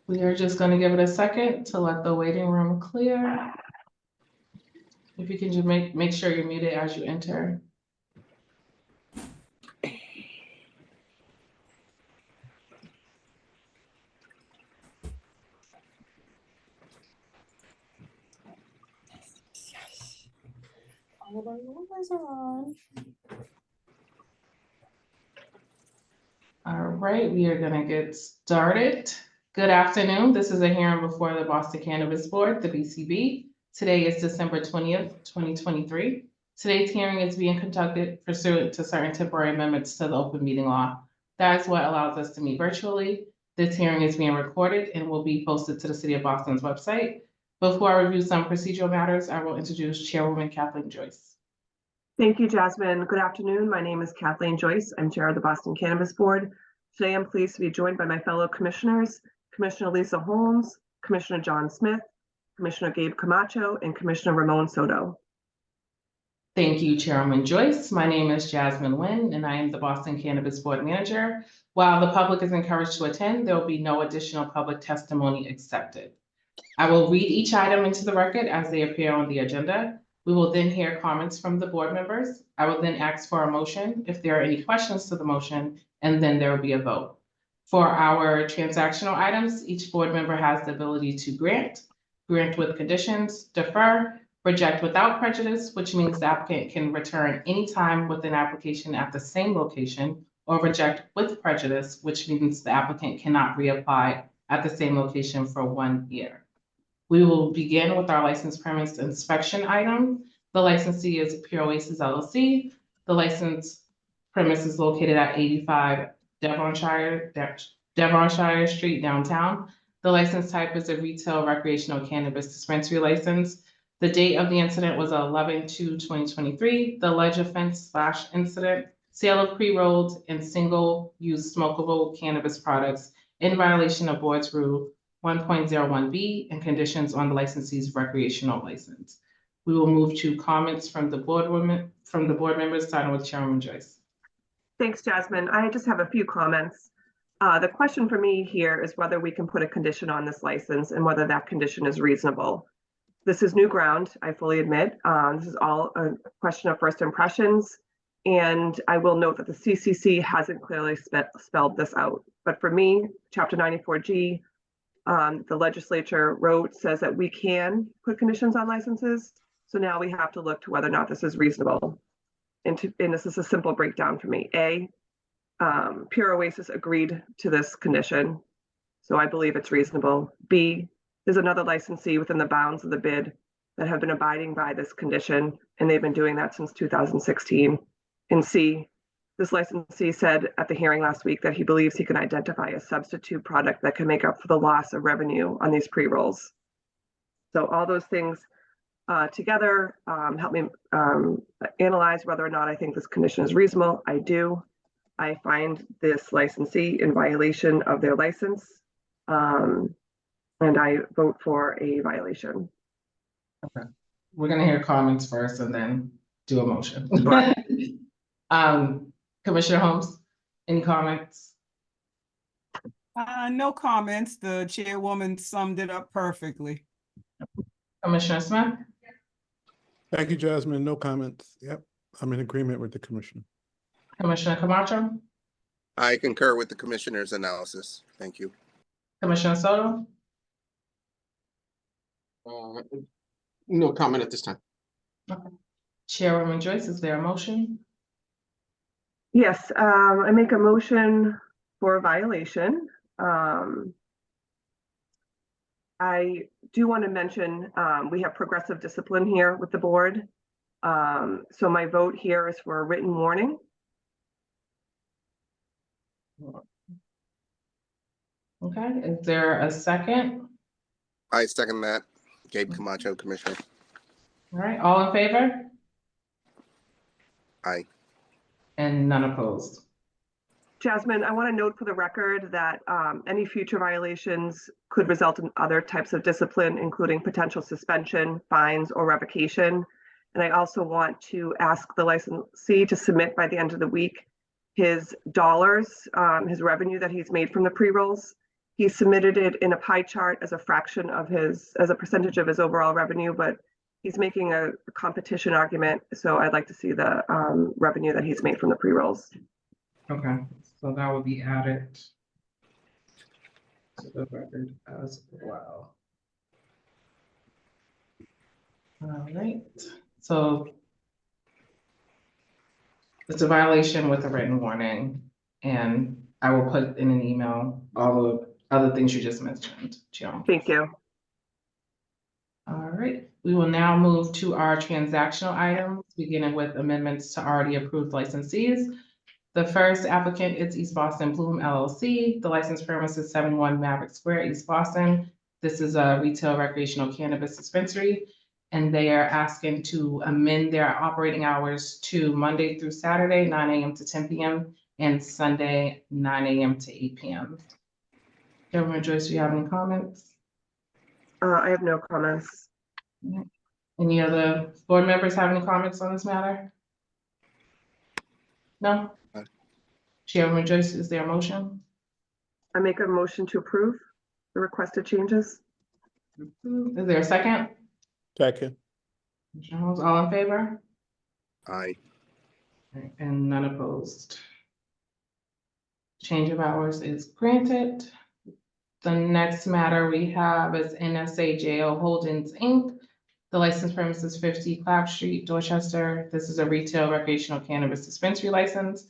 We are just going to give it a second to let the waiting room clear. If you can just make sure you're muted as you enter. All of our numbers are on. All right, we are going to get started. Good afternoon. This is a hearing before the Boston Cannabis Board, the BCB. Today is December 20th, 2023. Today's hearing is being conducted pursuant to certain temporary amendments to the open meeting law. That is what allows us to meet virtually. This hearing is being recorded and will be posted to the City of Boston's website. Before I review some procedural matters, I will introduce Chairwoman Kathleen Joyce. Thank you, Jasmine. Good afternoon. My name is Kathleen Joyce. I'm Chair of the Boston Cannabis Board. Today, I'm pleased to be joined by my fellow commissioners, Commissioner Lisa Holmes, Commissioner John Smith, Commissioner Gabe Camacho, and Commissioner Ramon Soto. Thank you, Chairwoman Joyce. My name is Jasmine Nguyen, and I am the Boston Cannabis Board Manager. While the public is encouraged to attend, there will be no additional public testimony accepted. I will read each item into the record as they appear on the agenda. We will then hear comments from the board members. I will then ask for a motion if there are any questions to the motion, and then there will be a vote. For our transactional items, each board member has the ability to grant with conditions, defer, reject without prejudice, which means the applicant can return any time with an application at the same location, or reject with prejudice, which means the applicant cannot reapply at the same location for 1 year. We will begin with our license premise inspection item. The licensee is Pure Oasis LLC. The license premise is located at 85 Devonshire Street, downtown. The license type is a retail recreational cannabis dispensary license. The date of the incident was 11/2/2023. The alleged offense/incident, sale of pre-rolled and single-use smokable cannabis products in violation of Board's Rule 1.01B and conditions on the licensee's recreational license. We will move to comments from the board members, starting with Chairwoman Joyce. Thanks, Jasmine. I just have a few comments. The question for me here is whether we can put a condition on this license and whether that condition is reasonable. This is new ground, I fully admit. This is all a question of first impressions. And I will note that the CCC hasn't clearly spelled this out. But for me, Chapter 94G, the legislature says that we can put conditions on licenses. So now we have to look to whether or not this is reasonable. And this is a simple breakdown for me. A, Pure Oasis agreed to this condition, so I believe it's reasonable. B, there's another licensee within the bounds of the bid that have been abiding by this condition, and they've been doing that since 2016. And C, this licensee said at the hearing last week that he believes he can identify a substitute product that can make up for the loss of revenue on these pre-rolls. So all those things together help me analyze whether or not I think this condition is reasonable. I do. I find this licensee in violation of their license, and I vote for a violation. Okay, we're gonna hear comments first and then do a motion. Commissioner Holmes, any comments? No comments. The chairwoman summed it up perfectly. Commissioner Smith? Thank you, Jasmine. No comments. Yep, I'm in agreement with the commissioner. Commissioner Camacho? I concur with the commissioner's analysis. Thank you. Commissioner Soto? No comment at this time. Okay. Chairwoman Joyce, is there a motion? Yes, I make a motion for a violation. I do want to mention we have progressive discipline here with the board. So my vote here is for a written warning. Okay, is there a second? I second that. Gabe Camacho, Commissioner. All right, all in favor? Aye. And none opposed. Jasmine, I want to note for the record that any future violations could result in other types of discipline, including potential suspension, fines, or revocation. And I also want to ask the licensee to submit by the end of the week his dollars, his revenue that he's made from the pre-rolls. He submitted it in a pie chart as a fraction of as a percentage of his overall revenue, but he's making a competition argument. So I'd like to see the revenue that he's made from the pre-rolls. Okay, so that will be added to the record as well. All right, so it's a violation with a written warning, and I will put in an email all the other things you just mentioned, Chairman. Thank you. All right, we will now move to our transactional items, beginning with amendments to already approved licensees. The first applicant is East Boston Bloom LLC. The license premise is 71 Maverick Square, East Boston. This is a retail recreational cannabis dispensary, and they are asking to amend their operating hours to Monday through Saturday, 9 a.m. to 10 p.m., and Sunday, 9 a.m. to 8 p.m. Chairwoman Joyce, do you have any comments? I have no comments. Any other board members have any comments on this matter? No? Chairwoman Joyce, is there a motion? I make a motion to approve the requested changes. Is there a second? Second. Commissioner Holmes, all in favor? Aye. And none opposed. Change of hours is granted. The next matter we have is NSAJO Holdings, Inc. The license premise is 50 Clap Street, Dorchester. This is a retail recreational cannabis dispensary license,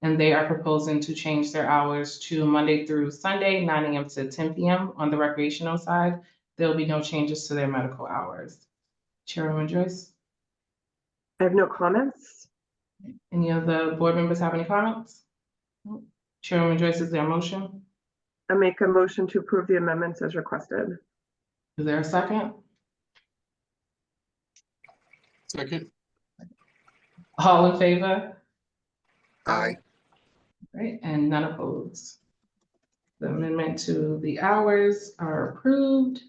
and they are proposing to change their hours to Monday through Sunday, 9 a.m. to 10 p.m. on the recreational side. There'll be no changes to their medical hours. Chairwoman Joyce, I have no comments. any of the board members have any comments? Chairwoman Joyce, is there a motion? I make a motion to approve the amendments as requested. Is there a second? Second. All in favor? Aye. Right, and none opposed. The amendment to the hours are approved.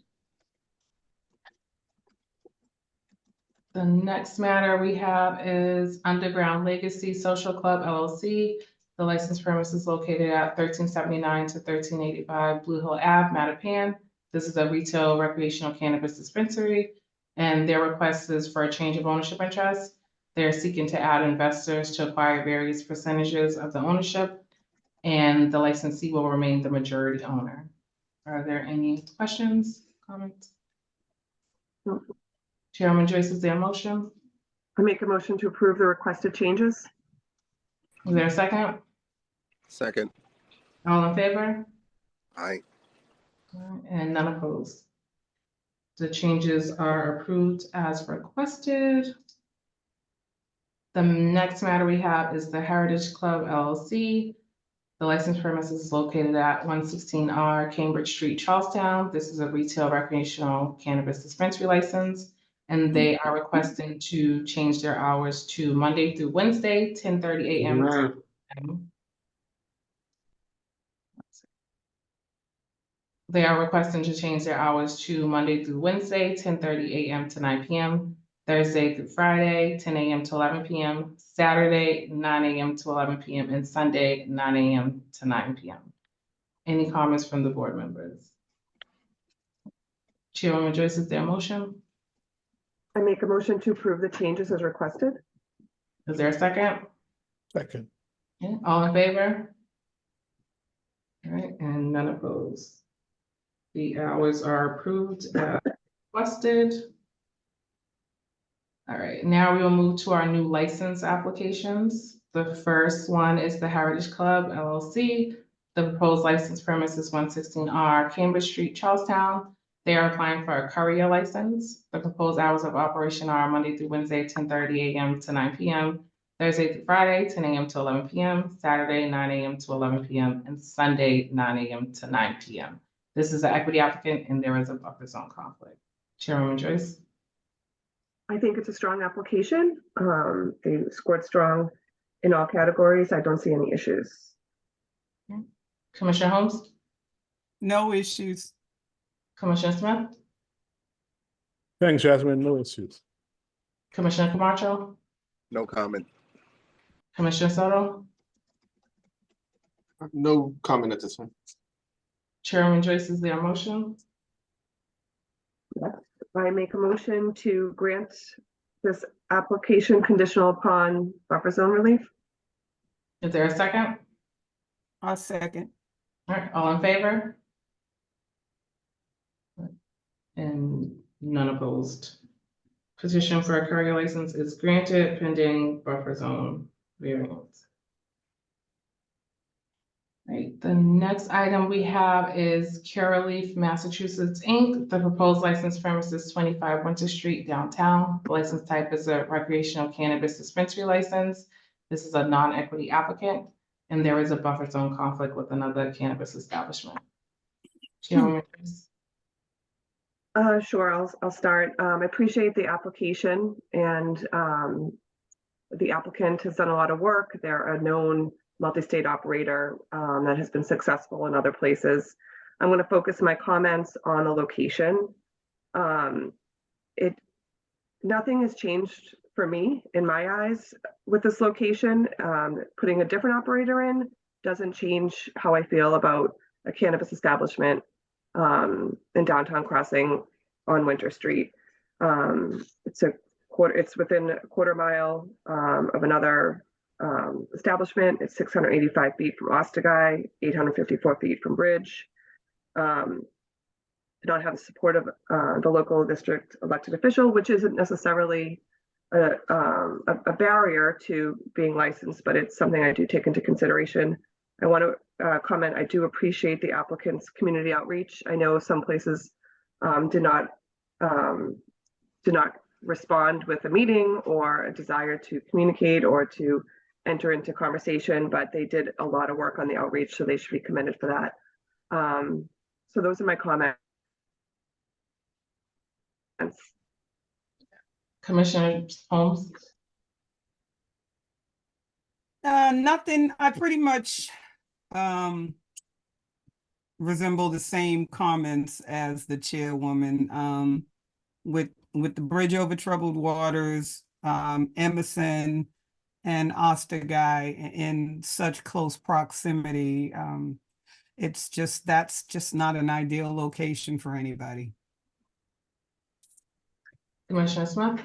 The next matter we have is Underground Legacy Social Club LLC. The license premise is located at 1379 to 1385 Blue Hill Ave, Mattapan. This is a retail recreational cannabis dispensary, and their request is for a change of ownership interest. They're seeking to add investors to acquire various percentages of the ownership, and the licensee will remain the majority owner. Are there any questions, comments? No. Chairwoman Joyce, is there a motion? I make a motion to approve the requested changes. Is there a second? Second. All in favor? Aye. And none opposed. The changes are approved as requested. The next matter we have is the Heritage Club LLC. The license premise is located at 116R Cambridge Street, Charlestown. This is a retail recreational cannabis dispensary license, and they are requesting to change their hours to Monday through Wednesday, 10:30 a.m. to 9 p.m. They are requesting to change their hours to Monday through Wednesday, 10:30 a.m. to 9 p.m., Thursday through Friday, 10 a.m. to 11 p.m., Saturday, 9 a.m. to 11 p.m., and Sunday, 9 a.m. to 9 p.m. Any comments from the board members? Chairwoman Joyce, is there a motion? I make a motion to approve the changes as requested. Is there a second? Second. Okay, all in favor? All right, and none opposed. The hours are approved as requested. All right, now we will move to our new license applications. The first one is the Heritage Club LLC. The proposed license premise is 116R Cambridge Street, Charlestown. They are applying for a courier license. The proposed hours of operation are Monday through Wednesday, 10:30 a.m. to 9 p.m., Thursday through Friday, 10 a.m. to 11 p.m., Saturday, 9 a.m. to 11 p.m., and Sunday, 9 a.m. to 9 p.m. This is an equity applicant, and there is a buffer zone conflict. Chairwoman Joyce? I think it's a strong application. They scored strong in all categories. I don't see any issues. Commissioner Holmes? No issues. Commissioner Smith? Thanks, Jasmine. No issues. Commissioner Camacho? No comment. Commissioner Soto? No comment at this time. Chairman Joyce, is there a motion? I make a motion to grant this application conditional upon buffer zone relief. Is there a second? I'll second. All right, all in favor? And none opposed. Petition for a carrier license is granted pending buffer zone variance. Right, the next item we have is Curaleaf, Massachusetts, Inc. The proposed license premises 25 Winter Street downtown. The license type is a recreational cannabis dispensary license. This is a non-equity applicant, and there is a buffer zone conflict with another cannabis establishment. Chairwoman, please. Sure, I'll start. I appreciate the application and the applicant has done a lot of work. They're a known multi-state operator that has been successful in other places. I'm going to focus my comments on the location. Nothing has changed for me in my eyes with this location. Putting a different operator in doesn't change how I feel about a cannabis establishment in downtown Crossing on Winter Street. It's within a quarter mile of another establishment. It's 685 feet from Ostagai, 854 feet from Bridge. Do not have the support of the local district elected official, which isn't necessarily a barrier to being licensed, but it's something I do take into consideration. I want to comment, I do appreciate the applicant's community outreach. I know some places do not respond with a meeting or a desire to communicate or to enter into conversation, but they did a lot of work on the outreach, so they should be commended for that. So those are my comments. Commissioner Holmes. Nothing. I pretty much resemble the same comments as the chairwoman. With the bridge over troubled waters, Emerson and Ostagai in such close proximity. That's just not an ideal location for anybody. Commissioner Smith.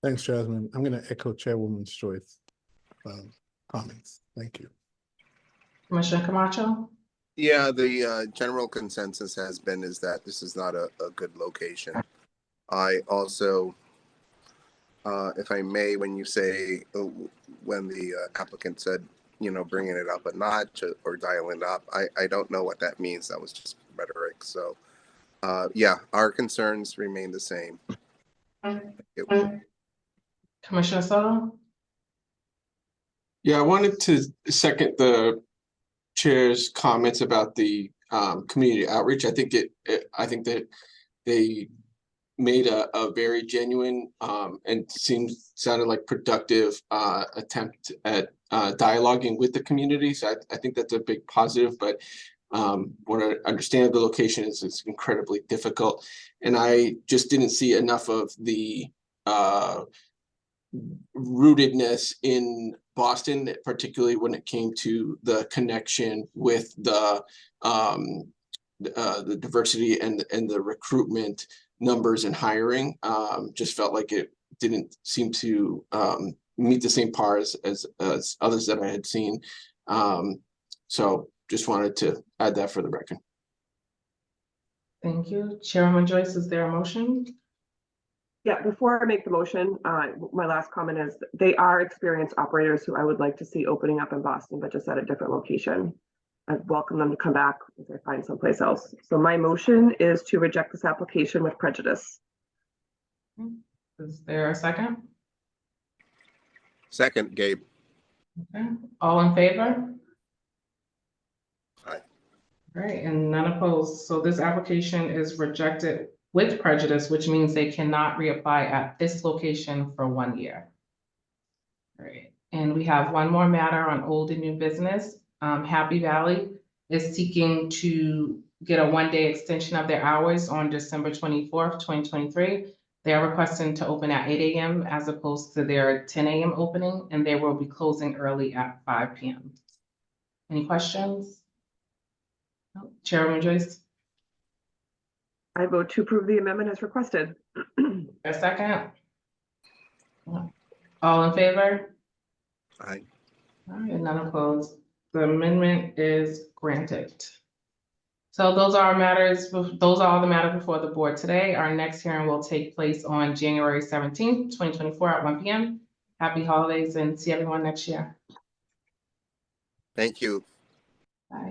Thanks, Jasmine. I'm going to echo Chairwoman's choice comments. Thank you. Commissioner Camacho. Yeah, the general consensus has been is that this is not a good location. I also, if I may, when you say, when the applicant said, bringing it up a notch or dialing it up, I don't know what that means. That was just rhetoric. So, yeah, our concerns remain the same. Commissioner Soto. Yeah, I wanted to second the chair's comments about the community outreach. I think that they made a very genuine and sounded like productive attempt at dialoguing with the community. So I think that's a big positive, but what I understand the location is incredibly difficult. And I just didn't see enough of the rootedness in Boston, particularly when it came to the connection with the diversity and the recruitment numbers and hiring. Just felt like it didn't seem to meet the same par as others that I had seen. So just wanted to add that for the record. Thank you. Chairwoman Joyce, is there a motion? Yeah, before I make the motion, my last comment is they are experienced operators who I would like to see opening up in Boston, but just at a different location. I'd welcome them to come back if they find someplace else. So my motion is to reject this application with prejudice. Is there a second? Second, Gabe. Okay. All in favor? Aye. All right, and none opposed. So this application is rejected with prejudice, which means they cannot reapply at this location for 1 year. All right, and we have one more matter on old and new business. Happy Valley is seeking to get a 1-day extension of their hours on December 24th, 2023. They are requesting to open at 8 a.m. as opposed to their 10 a.m. opening, and they will be closing early at 5 p.m. Any questions? Chairwoman Joyce, I vote to approve the amendment as requested. a second? All in favor? Aye. All right, none opposed. The amendment is granted. So those are all the matters before the board today. Our next hearing will take place on January 17th, 2024 at 1 p.m. Happy holidays and see everyone next year. Thank you. Bye.